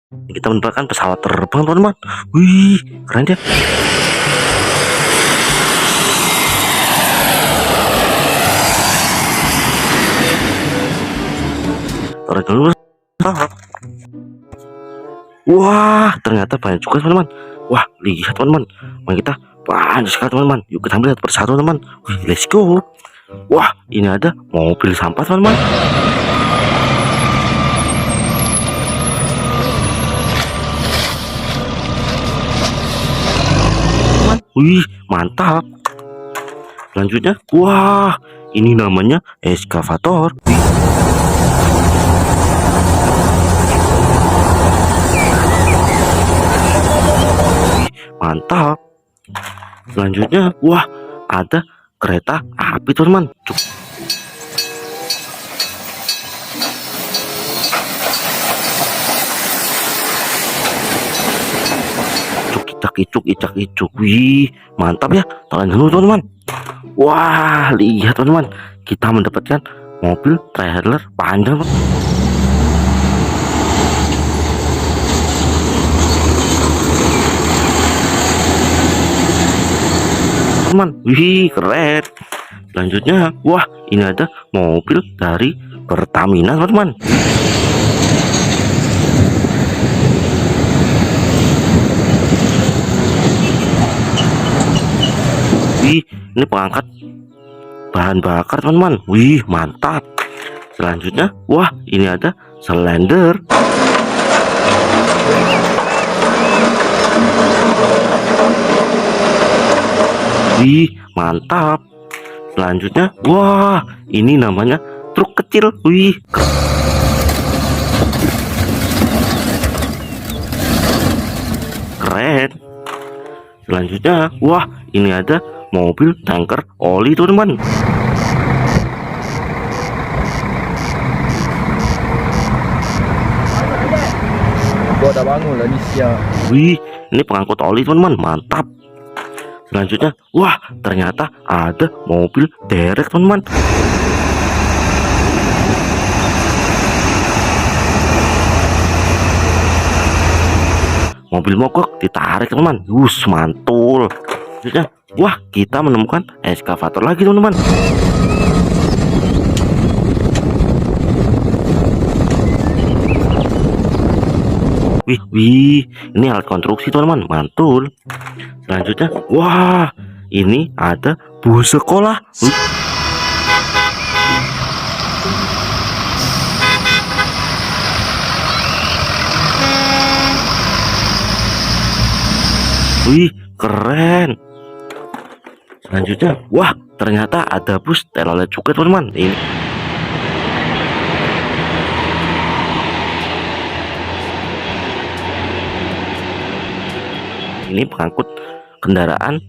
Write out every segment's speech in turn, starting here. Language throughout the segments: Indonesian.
Kita menerbangkan pesawat terbang, teman-teman. Wih, keren ya. Taruh dulu. Wah, ternyata banyak juga, teman-teman. Wah, lihat, teman-teman. Mari kita banyak sekali, teman-teman. Yuk kita ambil persatu, teman-teman. Wih, let's go. Wah, ini ada mobil sampah, teman-teman. Wih, mantap. Selanjutnya, wah, ini namanya eskavator. Mantap. Selanjutnya, wah, ada kereta api, teman-teman. Icak icuk. Wih, mantap ya. Tahan dulu, teman-teman. Wah, lihat, teman-teman. Kita mendapatkan mobil trailer panjang. Teman, wih, keren. Selanjutnya, wah, ini ada mobil dari Pertamina, teman-teman. Wih, ini pengangkat bahan bakar, teman-teman. Wih, mantap. Selanjutnya, wah, ini ada Slender. Wih, mantap. Selanjutnya, wah, ini namanya truk kecil. Wih, keren. Selanjutnya, wah, ini ada mobil tanker oli, teman-teman. Gua udah bangun lah nih siang. Wih, ini pengangkut oli, teman-teman. Mantap. Selanjutnya, wah, ternyata ada mobil derek, teman-teman. Mobil mogok ditarik, teman-teman. Mantul. Selanjutnya, wah, kita menemukan eskavator lagi, teman-teman. Wih, ini alat konstruksi, teman-teman. Mantul. Selanjutnya, wah, ini ada bus sekolah. Wih, keren. Selanjutnya, wah, ternyata ada bus telolet juga, teman-teman. Ini pengangkut kendaraan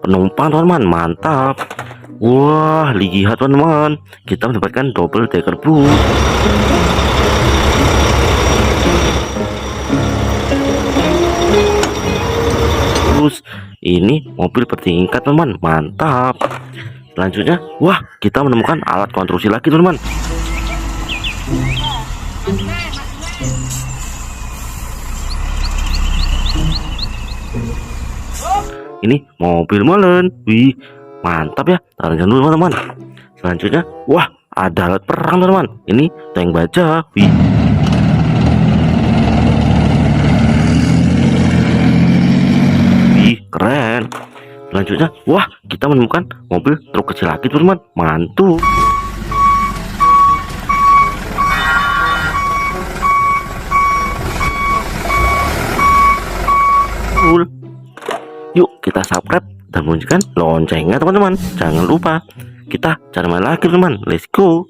penumpang, teman-teman. Mantap. Wah, lihat, teman-teman. Kita mendapatkan double decker bus. Terus ini mobil bertingkat, teman-teman. Mantap. Selanjutnya, wah, kita menemukan alat konstruksi lagi, teman-teman. Ini mobil molen. Wih, mantap ya. Taruh dulu, teman-teman. Selanjutnya, wah, ada alat perang, teman-teman. Ini tank baja. Wih, keren. Selanjutnya, wah, kita menemukan mobil truk kecil lagi, teman-teman. Mantul. Yuk kita subscribe dan bunyikan loncengnya, teman-teman. Jangan lupa kita cari main lagi, teman-teman. Let's go.